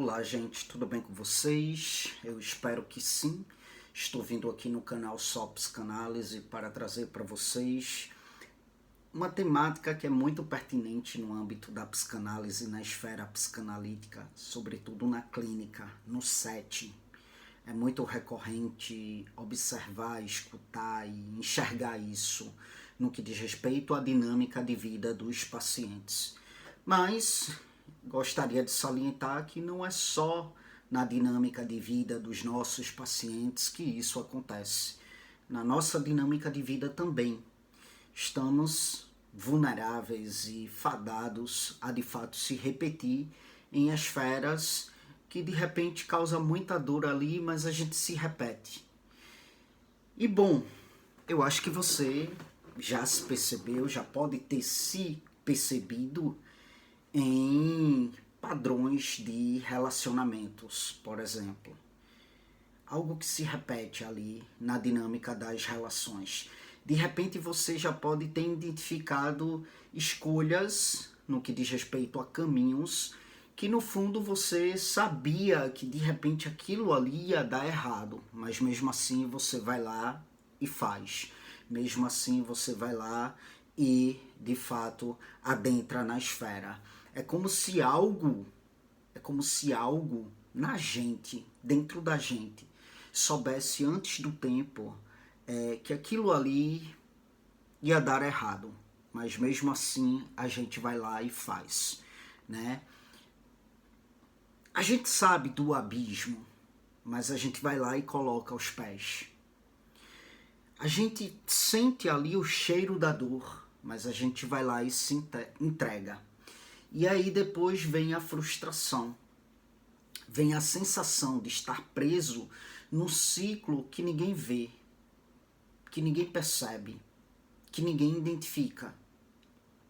Olá, gente, tudo bem com vocês? Eu espero que sim. Estou vindo aqui no canal Só Psicanálise para trazer para vocês uma temática que é muito pertinente no âmbito da psicanálise, na esfera psicanalítica, sobretudo na clínica, no setting. É muito recorrente observar, escutar e enxergar isso no que diz respeito à dinâmica de vida dos pacientes. Mas gostaria de salientar que não é só na dinâmica de vida dos nossos pacientes que isso acontece. Na nossa dinâmica de vida também estamos vulneráveis e fadados a de fato se repetir em esferas que de repente causa muita dor ali, mas a gente se repete. E bom, eu acho que você já se percebeu, já pode ter se percebido em padrões de relacionamentos, por exemplo. Algo que se repete ali na dinâmica das relações. De repente você já pode ter identificado escolhas no que diz respeito a caminhos que no fundo você sabia que de repente aquilo ali ia dar errado, mas mesmo assim você vai lá e faz. Mesmo assim você vai lá e de fato adentra na esfera. É como se algo na gente, dentro da gente, soubesse antes do tempo que aquilo ali ia dar errado, mas mesmo assim a gente vai lá e faz, né? A gente sabe do abismo, mas a gente vai lá e coloca os pés. A gente sente ali o cheiro da dor, mas a gente vai lá e se entrega. E aí depois vem a frustração, vem a sensação de estar preso num ciclo que ninguém vê, que ninguém percebe, que ninguém identifica,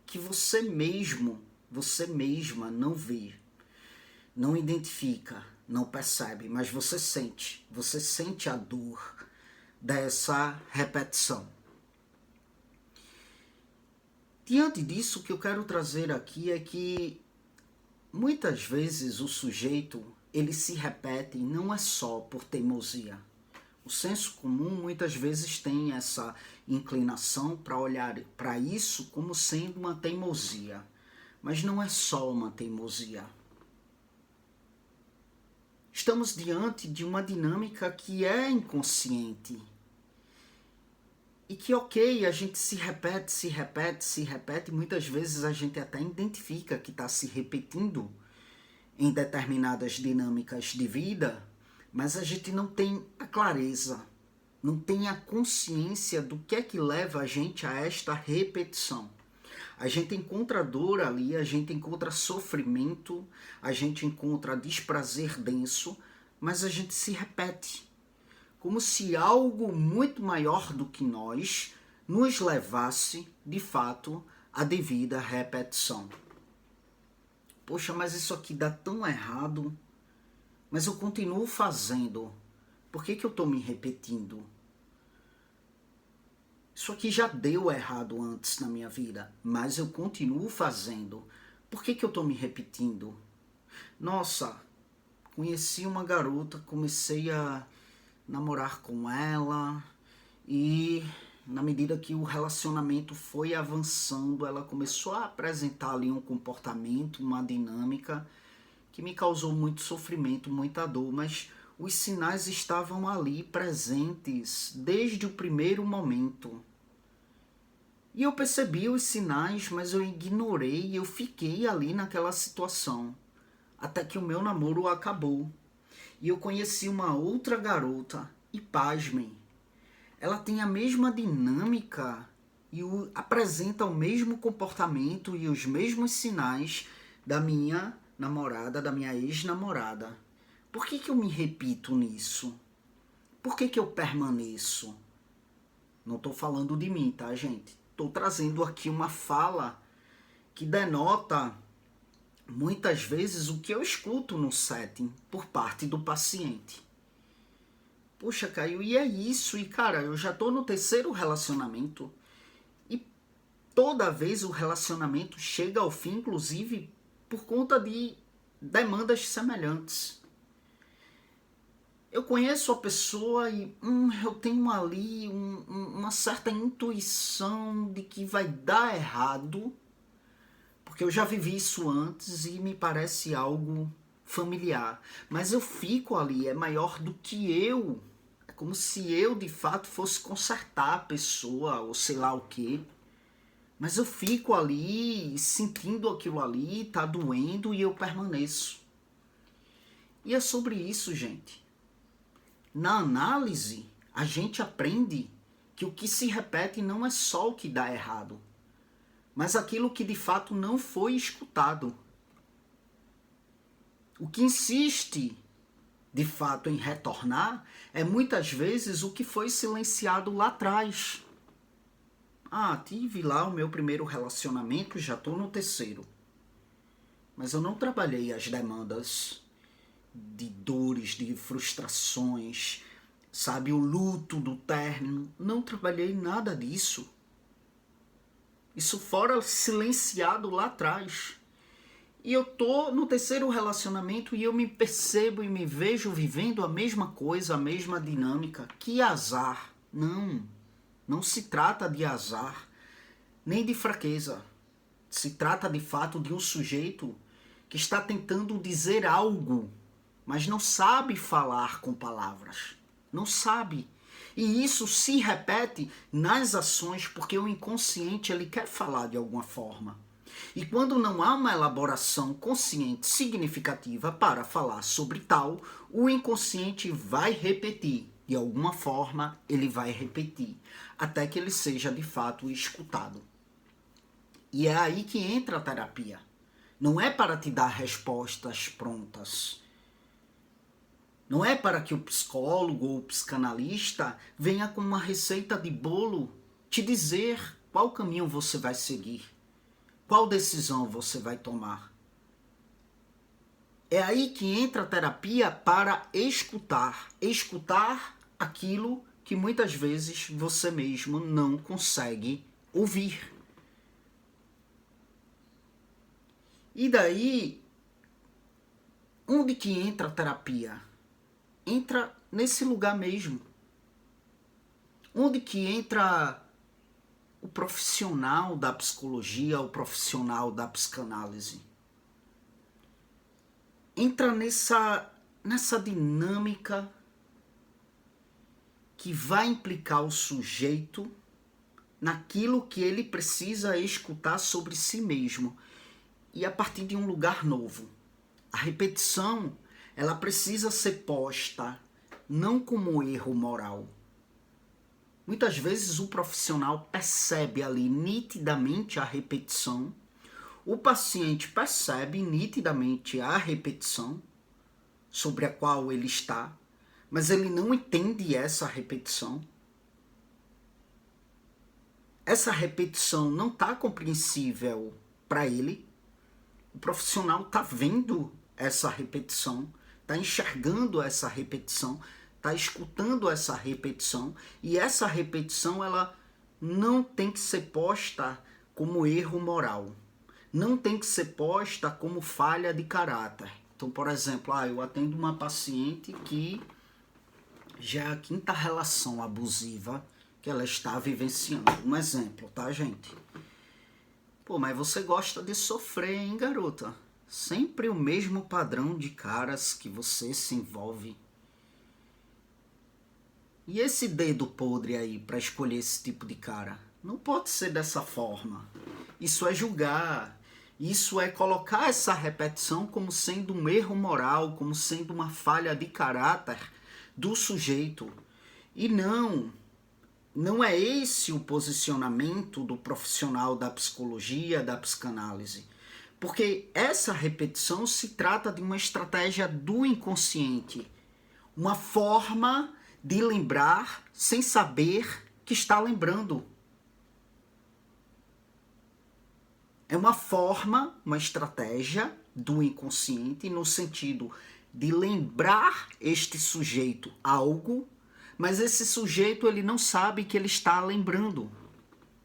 que você mesmo, você mesma não vê, não identifica, não percebe, mas você sente a dor dessa repetição. Diante disso, o que eu quero trazer aqui é que muitas vezes o sujeito ele se repete não é só por teimosia. O senso comum muitas vezes tem essa inclinação para olhar para isso como sendo uma teimosia, mas não é só uma teimosia. Estamos diante de uma dinâmica que é inconsciente e que, ok, a gente se repete, muitas vezes a gente até identifica que está se repetindo em determinadas dinâmicas de vida, mas a gente não tem a clareza, não tem a consciência do que é que leva a gente a esta repetição. A gente encontra dor ali, a gente encontra sofrimento, a gente encontra desprazer denso, mas a gente se repete. Como se algo muito maior do que nós nos levasse, de fato, à devida repetição. Poxa, mas isso aqui dá tão errado, mas eu continuo fazendo. Por que eu estou me repetindo? Isso aqui já deu errado antes na minha vida, mas eu continuo fazendo. Por que eu estou me repetindo? Nossa, conheci uma garota, comecei a namorar com ela e na medida que o relacionamento foi avançando, ela começou a apresentar ali um comportamento, uma dinâmica que me causou muito sofrimento, muita dor, mas os sinais estavam ali presentes desde o primeiro momento. E eu percebi os sinais, mas eu ignorei e eu fiquei ali naquela situação. Até que o meu namoro acabou. E eu conheci uma outra garota e pasmem. Ela tem a mesma dinâmica e apresenta o mesmo comportamento e os mesmos sinais da minha namorada, da minha ex-namorada. Por que eu me repito nisso? Por que eu permaneço? Não estou falando de mim, tá, gente? Estou trazendo aqui uma fala que denota muitas vezes o que eu escuto no setting por parte do paciente. Poxa, Caio, e é isso? E cara, eu já estou no terceiro relacionamento e toda vez o relacionamento chega ao fim, inclusive por conta de demandas semelhantes. Eu conheço a pessoa e eu tenho ali uma certa intuição de que vai dar errado, porque eu já vivi isso antes e me parece algo familiar. Mas eu fico ali, é maior do que eu. É como se eu, de fato, fosse consertar a pessoa, ou sei lá o quê. Mas eu fico ali, sentindo aquilo ali, tá doendo e eu permaneço. E é sobre isso, gente. Na análise, a gente aprende que o que se repete não é só o que dá errado, mas aquilo que de fato não foi escutado. O que insiste, de fato, em retornar é muitas vezes o que foi silenciado lá atrás. Tive lá o meu primeiro relacionamento, já estou no terceiro. Mas eu não trabalhei as demandas de dores, de frustrações, sabe, o luto do término. Não trabalhei nada disso. Isso fora silenciado lá atrás. E eu tô no terceiro relacionamento e eu me percebo e me vejo vivendo a mesma coisa, a mesma dinâmica. Que azar. Não se trata de azar, nem de fraqueza. Se trata de fato de um sujeito que está tentando dizer algo, mas não sabe falar com palavras. Não sabe. E isso se repete nas ações porque o inconsciente ele quer falar de alguma forma. E quando não há uma elaboração consciente significativa para falar sobre tal, o inconsciente vai repetir. De alguma forma, ele vai repetir, até que ele seja de fato escutado. E é aí que entra a terapia. Não é para te dar respostas prontas. Não é para que o psicólogo ou o psicanalista venha com uma receita de bolo te dizer qual caminho você vai seguir, qual decisão você vai tomar. É aí que entra a terapia para escutar. Escutar aquilo que muitas vezes você mesmo não consegue ouvir. E daí, onde que entra a terapia? Entra nesse lugar mesmo. Onde que entra o profissional da psicologia, o profissional da psicanálise? Entra nessa dinâmica que vai implicar o sujeito naquilo que ele precisa escutar sobre si mesmo e a partir de um lugar novo. A repetição, ela precisa ser posta não como erro moral. Muitas vezes o profissional percebe ali nitidamente a repetição, o paciente percebe nitidamente a repetição sobre a qual ele está, mas ele não entende essa repetição. Essa repetição não está compreensível para ele. O profissional está vendo essa repetição, está enxergando essa repetição, está escutando essa repetição, e essa repetição ela não tem que ser posta como erro moral, não tem que ser posta como falha de caráter. Então, por exemplo, eu atendo uma paciente que já é a quinta relação abusiva que ela está vivenciando. Um exemplo, tá, gente? Mas você gosta de sofrer, hein, garota? Sempre o mesmo padrão de caras que você se envolve. E esse dedo podre aí para escolher esse tipo de cara? Não pode ser dessa forma. Isso é julgar. Isso é colocar essa repetição como sendo um erro moral, como sendo uma falha de caráter do sujeito. E não é esse o posicionamento do profissional da psicologia, da psicanálise. Porque essa repetição se trata de uma estratégia do inconsciente. Uma forma de lembrar sem saber que está lembrando. É uma forma, uma estratégia do inconsciente no sentido de lembrar este sujeito algo, mas esse sujeito ele não sabe que ele está lembrando.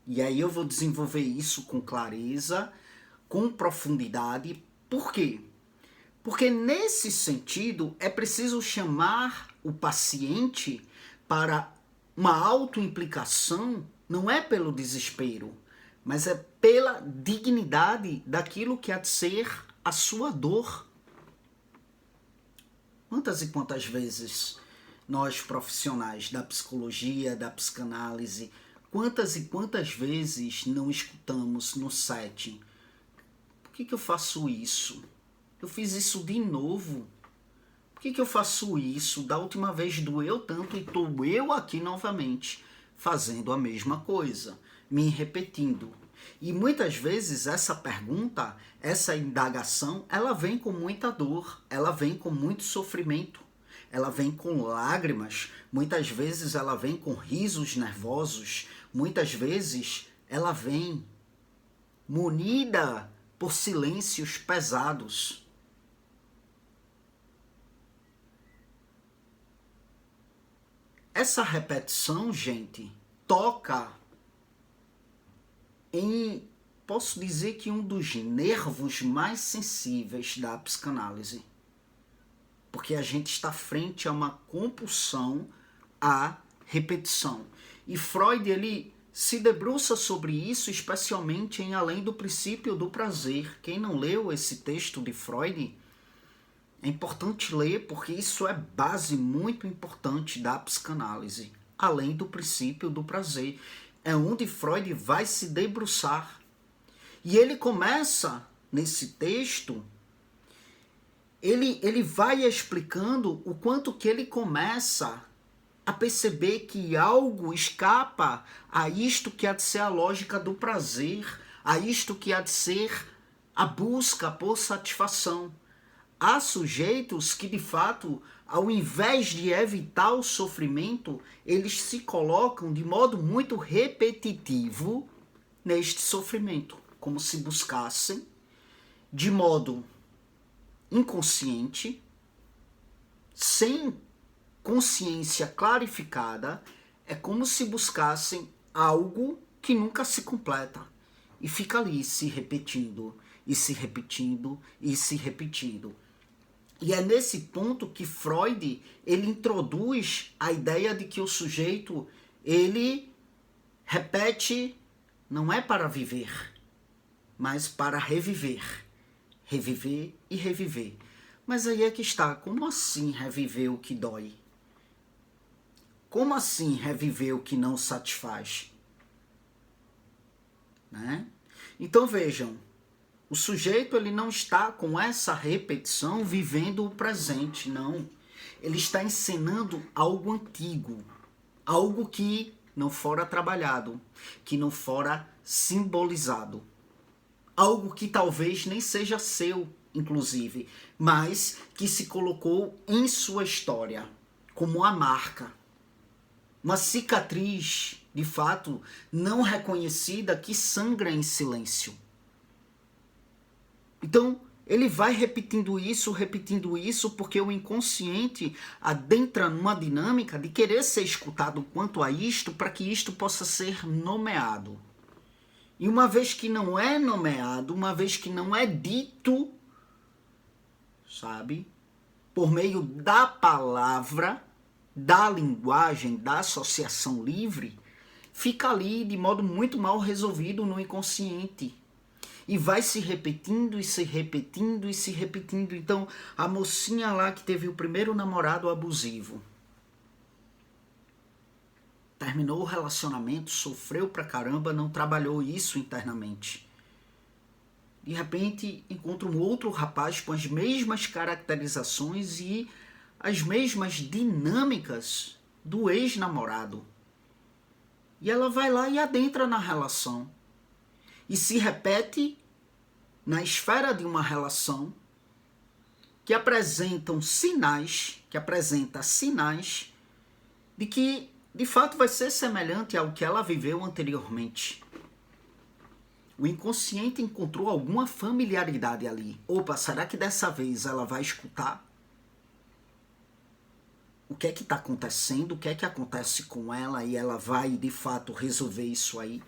E aí eu vou desenvolver isso com clareza, com profundidade. Por quê? Porque nesse sentido é preciso chamar o paciente para uma autoimplicação, não é pelo desespero, mas é pela dignidade daquilo que há de ser a sua dor. Quantas e quantas vezes nós profissionais da psicologia, da psicanálise, quantas e quantas vezes não escutamos no setting: por que eu faço isso? Eu fiz isso de novo. Por que eu faço isso? Da última vez doeu tanto e estou eu aqui novamente fazendo a mesma coisa, me repetindo. E muitas vezes essa pergunta, essa indagação, ela vem com muita dor, ela vem com muito sofrimento, ela vem com lágrimas, muitas vezes ela vem com risos nervosos, muitas vezes ela vem munida por silêncios pesados. Essa repetição, gente, toca em, posso dizer que um dos nervos mais sensíveis da psicanálise. Porque a gente está frente a uma compulsão à repetição. E Freud, ele se debruça sobre isso, especialmente em Além do Princípio do Prazer. Quem não leu esse texto de Freud, é importante ler, porque isso é base muito importante da psicanálise. Além do Princípio do Prazer. É onde Freud vai se debruçar. E ele começa, nesse texto, ele vai explicando o quanto que ele começa a perceber que algo escapa a isto que há de ser a lógica do prazer, a isto que há de ser a busca por satisfação. Há sujeitos que, de fato, ao invés de evitar o sofrimento, eles se colocam de modo muito repetitivo neste sofrimento, como se buscassem, de modo inconsciente, sem consciência clarificada, é como se buscassem algo que nunca se completa e fica ali se repetindo, e se repetindo, e se repetindo. E é nesse ponto que Freud, ele introduz a ideia de que o sujeito, ele repete, não é para viver, mas para reviver. Reviver e reviver. Mas aí é que está, como assim reviver o que dói? Como assim reviver o que não satisfaz? Né? Então vejam, o sujeito, ele não está com essa repetição vivendo o presente, não. Ele está encenando algo antigo, algo que não fora trabalhado, que não fora simbolizado. Algo que talvez nem seja seu, inclusive, mas que se colocou em sua história, como a marca. Uma cicatriz, de fato, não reconhecida, que sangra em silêncio. Então, ele vai repetindo isso, porque o inconsciente adentra numa dinâmica de querer ser escutado quanto a isto, para que isto possa ser nomeado. E uma vez que não é nomeado, uma vez que não é dito, sabe, por meio da palavra, da linguagem, da associação livre, fica ali de modo muito mal resolvido no inconsciente. E vai se repetindo e se repetindo e se repetindo. Então, a mocinha lá que teve o primeiro namorado abusivo, terminou o relacionamento, sofreu pra caramba, não trabalhou isso internamente. De repente, encontra um outro rapaz com as mesmas caracterizações e as mesmas dinâmicas do ex-namorado. E ela vai lá e adentra na relação. E se repete na esfera de uma relação que apresenta sinais de que, de fato, vai ser semelhante ao que ela viveu anteriormente. O inconsciente encontrou alguma familiaridade ali. Opa, será que dessa vez ela vai escutar? O que é que está acontecendo? O que é que acontece com ela? E ela vai, de fato, resolver isso aí?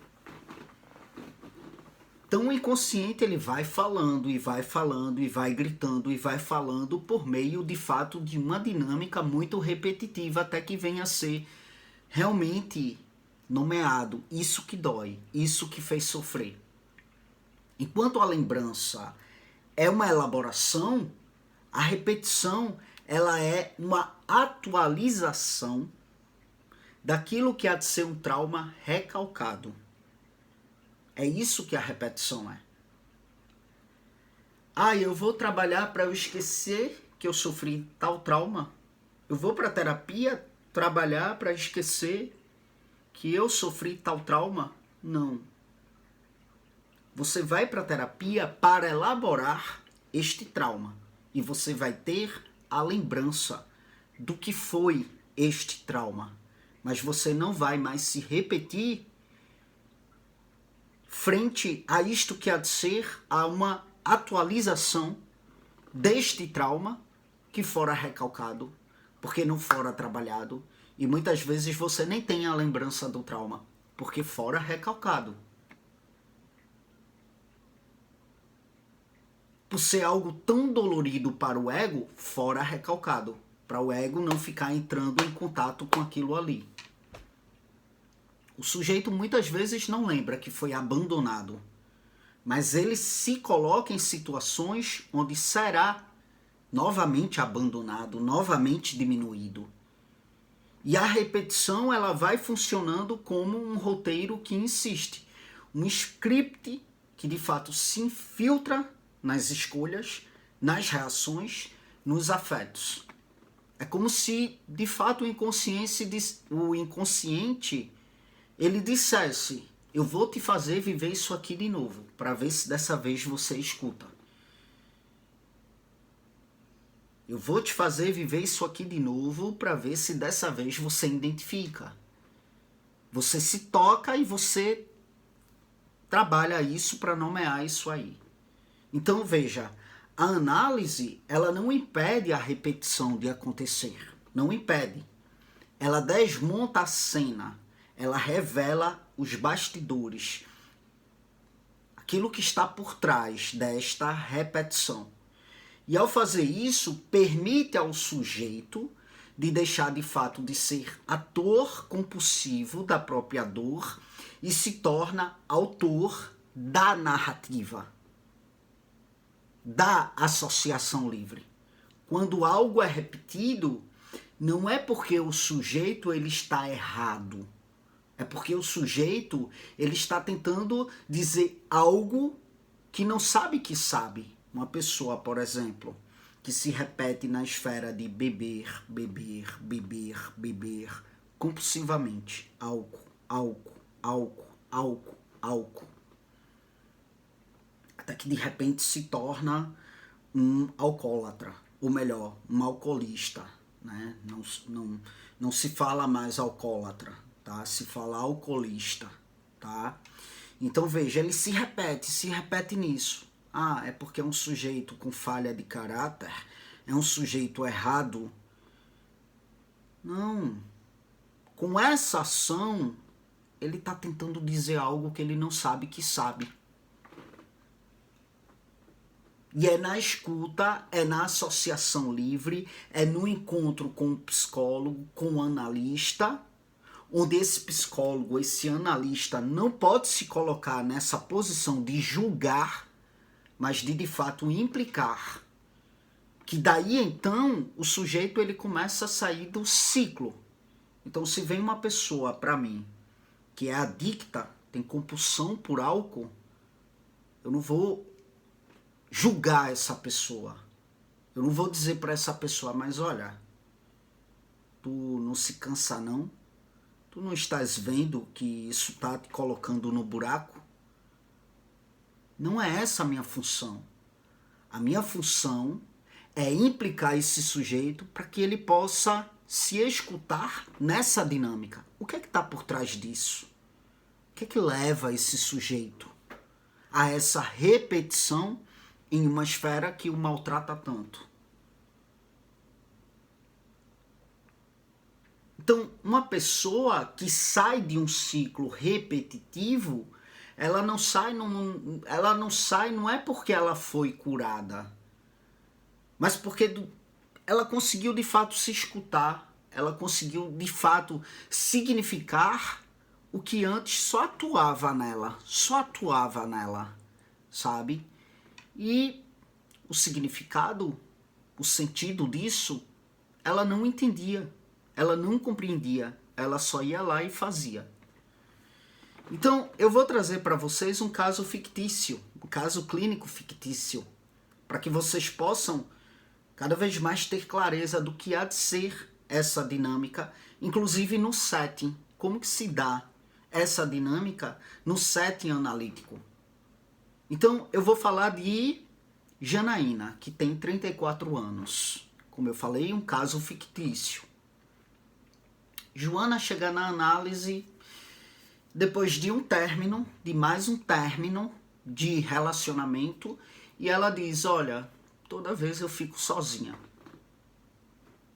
Então o inconsciente ele vai falando e vai falando e vai gritando e vai falando por meio de fato de uma dinâmica muito repetitiva até que venha a ser realmente nomeado isso que dói, isso que fez sofrer. Enquanto a lembrança é uma elaboração, a repetição ela é uma atualização daquilo que há de ser um trauma recalcado. É isso que a repetição é. Eu vou trabalhar para eu esquecer que eu sofri tal trauma. Eu vou para a terapia trabalhar para esquecer que eu sofri tal trauma. Não. Você vai para a terapia para elaborar este trauma. E você vai ter a lembrança do que foi este trauma. Mas você não vai mais se repetir frente a isto que há de ser a uma atualização deste trauma que fora recalcado, porque não fora trabalhado, e muitas vezes você nem tem a lembrança do trauma, porque fora recalcado. Por ser algo tão dolorido para o ego, fora recalcado, para o ego não ficar entrando em contato com aquilo ali. O sujeito muitas vezes não lembra que foi abandonado, mas ele se coloca em situações onde será novamente abandonado, novamente diminuído. E a repetição ela vai funcionando como um roteiro que insiste, um script que de fato se infiltra nas escolhas, nas reações, nos afetos. É como se de fato o inconsciente ele dissesse: eu vou te fazer viver isso aqui de novo, para ver se dessa vez você escuta. Eu vou te fazer viver isso aqui de novo, para ver se dessa vez você identifica. Você se toca e você trabalha isso para nomear isso aí. Então veja, a análise ela não impede a repetição de acontecer, não impede. Ela desmonta a cena. Ela revela os bastidores, aquilo que está por trás desta repetição. E ao fazer isso, permite ao sujeito de deixar de fato de ser ator compulsivo da própria dor e se torna autor da narrativa, da associação livre. Quando algo é repetido, não é porque o sujeito ele está errado. É porque o sujeito ele está tentando dizer algo que não sabe que sabe. Uma pessoa, por exemplo, que se repete na esfera de beber, beber, beber, beber, compulsivamente. Álcool, álcool, álcool, álcool, álcool. Até que de repente se torna um alcoólatra. Ou melhor, um alcoolista. Né? Não se fala mais alcoólatra. Tá? Se fala alcoolista, tá? Então veja, ele se repete nisso. É porque é um sujeito com falha de caráter, é um sujeito errado. Não. Com essa ação, ele está tentando dizer algo que ele não sabe que sabe. E é na escuta, é na associação livre, é no encontro com o psicólogo, com o analista, onde esse psicólogo, esse analista não pode se colocar nessa posição de julgar, mas de fato implicar. Que daí então o sujeito ele começa a sair do ciclo. Então se vem uma pessoa para mim que é adicta, tem compulsão por álcool, eu não vou julgar essa pessoa. Eu não vou dizer para essa pessoa, mas olha, tu não se cansa não? Tu não estás vendo que isso está te colocando no buraco? Não é essa a minha função. A minha função é implicar esse sujeito para que ele possa se escutar nessa dinâmica. O que é que está por trás disso? O que é que leva esse sujeito a essa repetição em uma esfera que o maltrata tanto? Então, uma pessoa que sai de um ciclo repetitivo, ela não sai, não é porque ela foi curada, mas porque ela conseguiu de fato se escutar, ela conseguiu de fato significar o que antes só atuava nela, sabe? E o significado, o sentido disso, ela não entendia, ela não compreendia, ela só ia lá e fazia. Então, eu vou trazer para vocês um caso fictício, um caso clínico fictício, para que vocês possam cada vez mais ter clareza do que há de ser essa dinâmica, inclusive no setting, como que se dá essa dinâmica no setting analítico. Então, eu vou falar de Janaína, que tem 34 anos. Como eu falei, um caso fictício. Joana chega na análise depois de mais um término de relacionamento, e ela diz, olha, toda vez eu fico sozinha.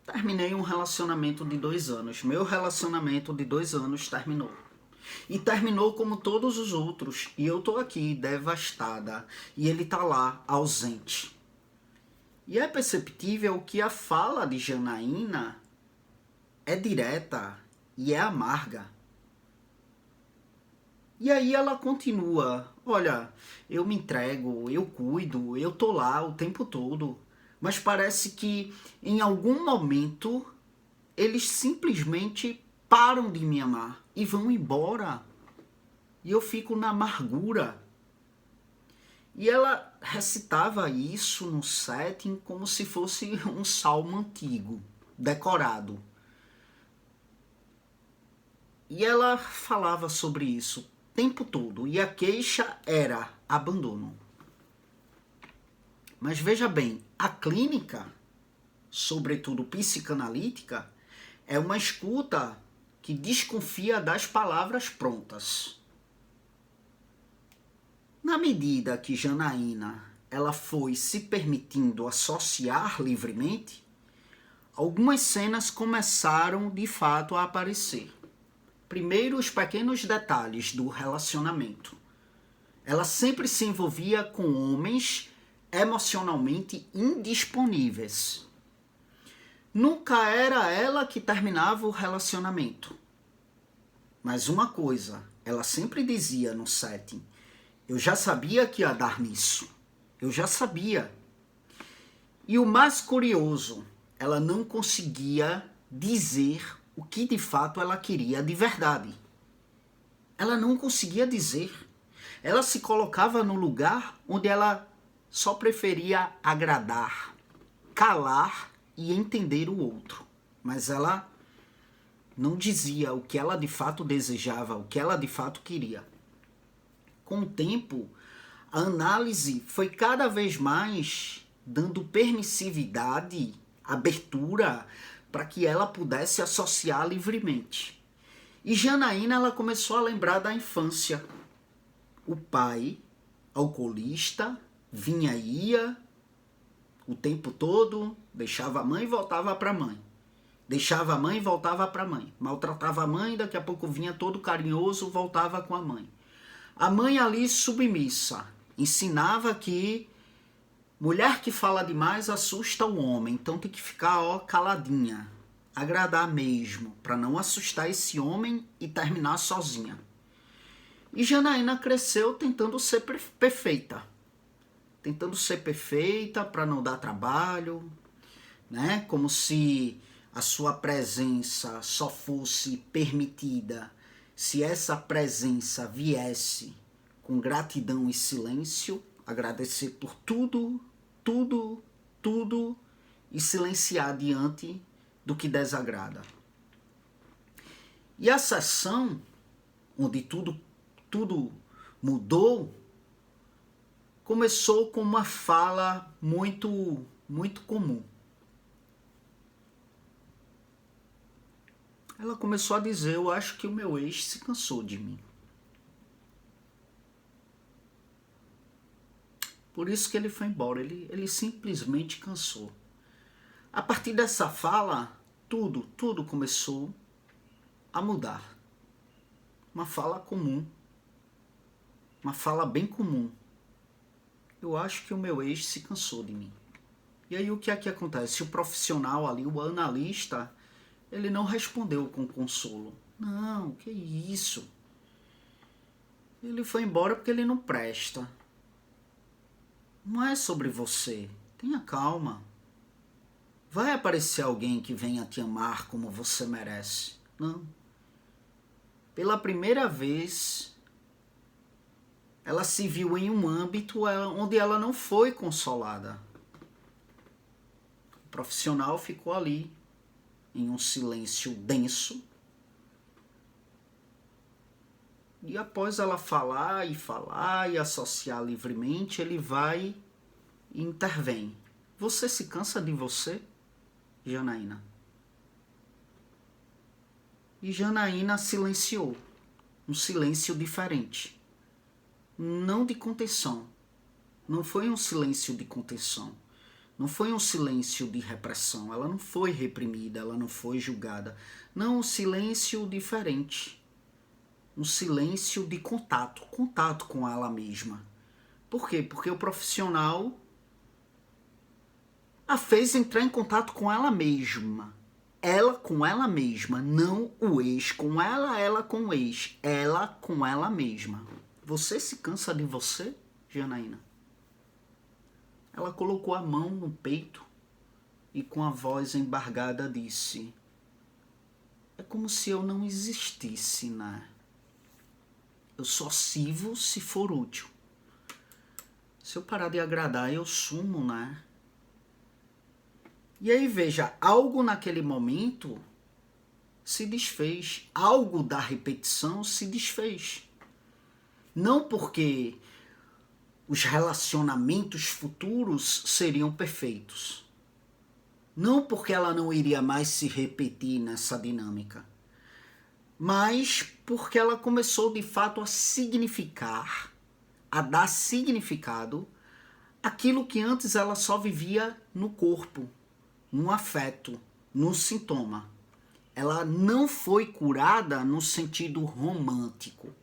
Terminei um relacionamento de 2 anos. Meu relacionamento de 2 anos terminou. E terminou como todos os outros. E eu tô aqui, devastada. E ele tá lá, ausente. E é perceptível que a fala de Janaína é direta e é amarga. E aí ela continua, olha, eu me entrego, eu cuido, eu tô lá o tempo todo, mas parece que em algum momento eles simplesmente param de me amar e vão embora. E eu fico na amargura. E ela recitava isso no setting como se fosse um salmo antigo, decorado. E ela falava sobre isso o tempo todo. E a queixa era abandono. Mas veja bem, a clínica, sobretudo psicanalítica, é uma escuta que desconfia das palavras prontas. Na medida que Janaína ela foi se permitindo associar livremente, algumas cenas começaram de fato a aparecer. Primeiro, os pequenos detalhes do relacionamento. Ela sempre se envolvia com homens emocionalmente indisponíveis. Nunca era ela que terminava o relacionamento. Mas uma coisa, ela sempre dizia no setting, eu já sabia que ia dar nisso. Eu já sabia. E o mais curioso, ela não conseguia dizer o que de fato ela queria de verdade. Ela não conseguia dizer. Ela se colocava no lugar onde ela só preferia agradar, calar e entender o outro. Mas ela não dizia o que ela de fato desejava, o que ela de fato queria. Com o tempo, a análise foi cada vez mais dando permissividade, abertura, para que ela pudesse associar livremente. E Janaína ela começou a lembrar da infância. O pai, alcoolista, vinha e ia o tempo todo, deixava a mãe e voltava para a mãe. Deixava a mãe e voltava para a mãe. Maltratava a mãe, daqui a pouco vinha todo carinhoso, voltava com a mãe. A mãe ali submissa, ensinava que mulher que fala demais assusta o homem, então tem que ficar caladinha, agradar mesmo, para não assustar esse homem e terminar sozinha. E Janaína cresceu tentando ser perfeita. Tentando ser perfeita para não dar trabalho, né? Como se a sua presença só fosse permitida se essa presença viesse com gratidão e silêncio, agradecer por tudo, e silenciar diante do que desagrada. E a sessão, onde tudo mudou, começou com uma fala muito comum. Ela começou a dizer, eu acho que o meu ex se cansou de mim. Por isso que ele foi embora, ele simplesmente cansou. A partir dessa fala, tudo começou a mudar. Uma fala comum. uma fala bem comum. Eu acho que o meu ex se cansou de mim. E aí o que é que acontece? O profissional ali, o analista, ele não respondeu com consolo. Não, que isso? Ele foi embora porque ele não presta. Não é sobre você. Tenha calma. Vai aparecer alguém que venha te amar como você merece. Não. Pela primeira vez, ela se viu em um âmbito onde ela não foi consolada. O profissional ficou ali, em um silêncio denso. E após ela falar e associar livremente, ele vai e intervém. Você se cansa de você, Janaína? E Janaína silenciou. Um silêncio diferente. Não de contenção. Não foi um silêncio de contenção. Não foi um silêncio de repressão. Ela não foi reprimida, ela não foi julgada. Não, um silêncio diferente. Um silêncio de contato. Contato com ela mesma. Por quê? Porque o profissional a fez entrar em contato com ela mesma. Ela com ela mesma, não o ex com ela com o ex. Ela com ela mesma. Você se cansa de você, Janaína? Ela colocou a mão no peito e com a voz embargada disse: é como se eu não existisse, né? Eu só sirvo se for útil. Se eu parar de agradar, eu sumo, né? E aí veja, algo naquele momento se desfez. Algo da repetição se desfez. Não porque os relacionamentos futuros seriam perfeitos. Não porque ela não iria mais se repetir nessa dinâmica. Mas porque ela começou de fato a significar, a dar significado àquilo que antes ela só vivia no corpo, no afeto, no sintoma. Ela não foi curada no sentido romântico,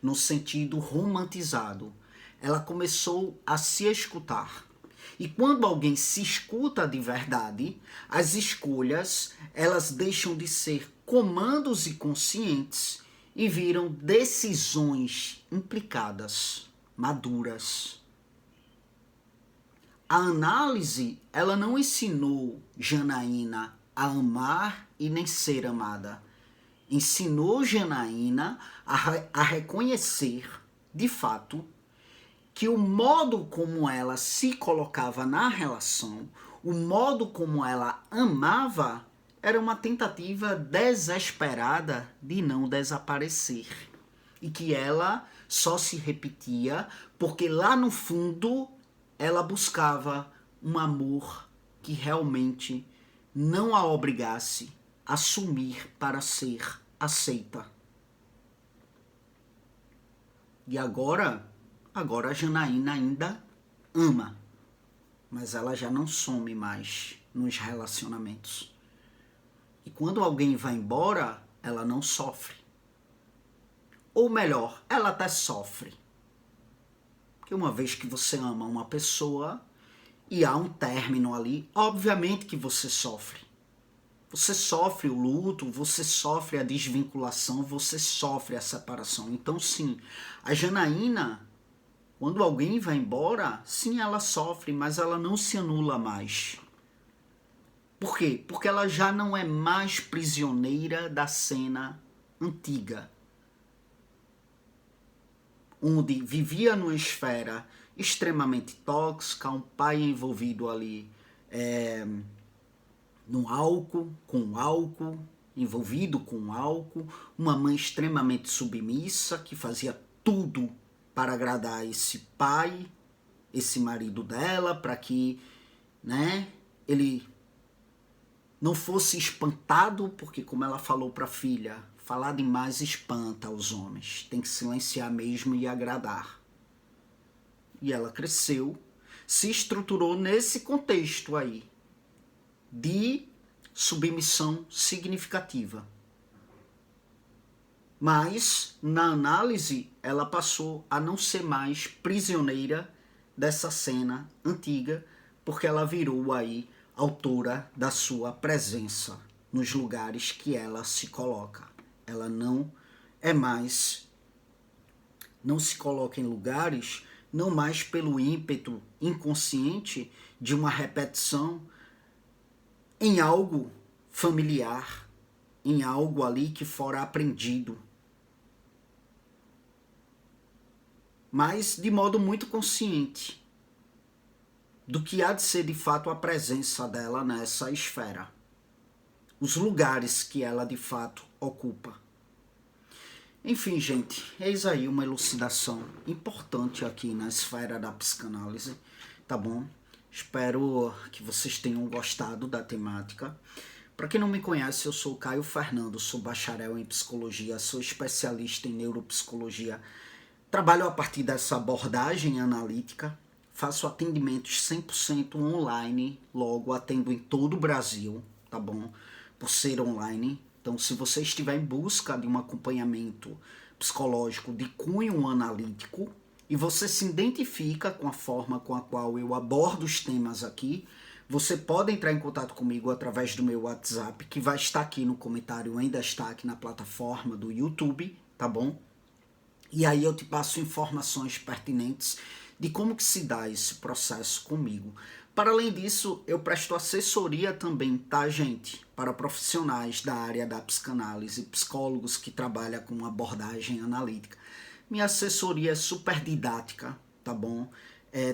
no sentido romantizado. Ela começou a se escutar. E quando alguém se escuta de verdade, as escolhas, elas deixam de ser comandos inconscientes e viram decisões implicadas, maduras. A análise, ela não ensinou Janaína a amar e nem ser amada. Ensinou Janaína a reconhecer, de fato, que o modo como ela se colocava na relação, o modo como ela amava, era uma tentativa desesperada de não desaparecer. E que ela só se repetia porque lá no fundo ela buscava um amor que realmente não a obrigasse a sumir para ser aceita. E agora a Janaína ainda ama, mas ela já não some mais nos relacionamentos. E quando alguém vai embora, ela não sofre. Ou melhor, ela até sofre. Porque uma vez que você ama uma pessoa e há um término ali, obviamente que você sofre. Você sofre o luto, você sofre a desvinculação, você sofre a separação. Então sim, a Janaína, quando alguém vai embora, sim, ela sofre, mas ela não se anula mais. Por quê? Porque ela já não é mais prisioneira da cena antiga, onde vivia numa esfera extremamente tóxica, um pai envolvido ali no álcool, com álcool, envolvido com álcool, uma mãe extremamente submissa, que fazia tudo para agradar esse pai, esse marido dela, para que, né, ele não fosse espantado, porque como ela falou para a filha, falar demais espanta os homens, tem que silenciar mesmo e agradar. E ela cresceu, se estruturou nesse contexto aí, de submissão significativa. Mas, na análise, ela passou a não ser mais prisioneira dessa cena antiga, porque ela virou aí autora da sua presença nos lugares que ela se coloca. Ela não é mais, não se coloca em lugares, não mais pelo ímpeto inconsciente de uma repetição em algo familiar, em algo ali que fora aprendido, mas de modo muito consciente do que há de ser de fato a presença dela nessa esfera, os lugares que ela de fato ocupa. Enfim, gente, eis aí uma elucidação importante aqui na esfera da psicanálise, tá bom? Espero que vocês tenham gostado da temática. Para quem não me conhece, eu sou Caio Fernando, sou bacharel em psicologia, sou especialista em neuropsicologia. Trabalho a partir dessa abordagem analítica, faço atendimentos 100% online, logo atendo em todo o Brasil, tá bom? Por ser online. Então, se você estiver em busca de um acompanhamento psicológico de cunho analítico e você se identifica com a forma com a qual eu abordo os temas aqui, você pode entrar em contato comigo através do meu WhatsApp, que vai estar aqui no comentário, ainda está aqui na plataforma do YouTube, tá bom? E aí eu te passo informações pertinentes de como que se dá esse processo comigo. Para além disso, eu presto assessoria também, tá, gente? Para profissionais da área da psicanálise, psicólogos que trabalham com abordagem analítica. Minha assessoria é super didática, tá bom?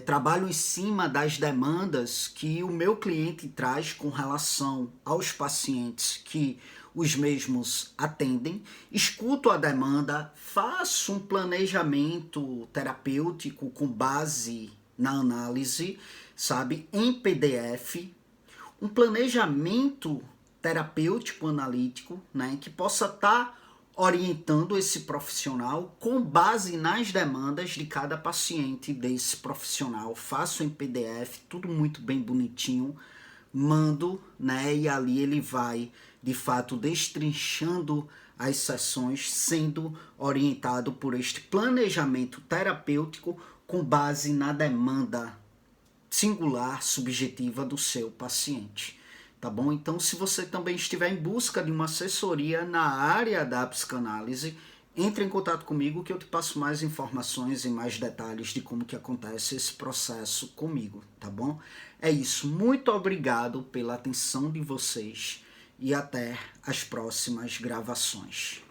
Trabalho em cima das demandas que o meu cliente traz com relação aos pacientes que os mesmos atendem, escuto a demanda, faço um planejamento terapêutico com base na análise, sabe, em PDF, um planejamento terapêutico analítico, né, que possa estar orientando esse profissional com base nas demandas de cada paciente desse profissional. Faço em PDF, tudo muito bem bonitinho, mando, né, e ali ele vai de fato destrinchando as sessões, sendo orientado por este planejamento terapêutico com base na demanda singular, subjetiva do seu paciente. Tá bom? Então, se você também estiver em busca de uma assessoria na área da psicanálise, entre em contato comigo que eu te passo mais informações e mais detalhes de como que acontece esse processo comigo, tá bom? É isso. Muito obrigado pela atenção de vocês e até as próximas gravações.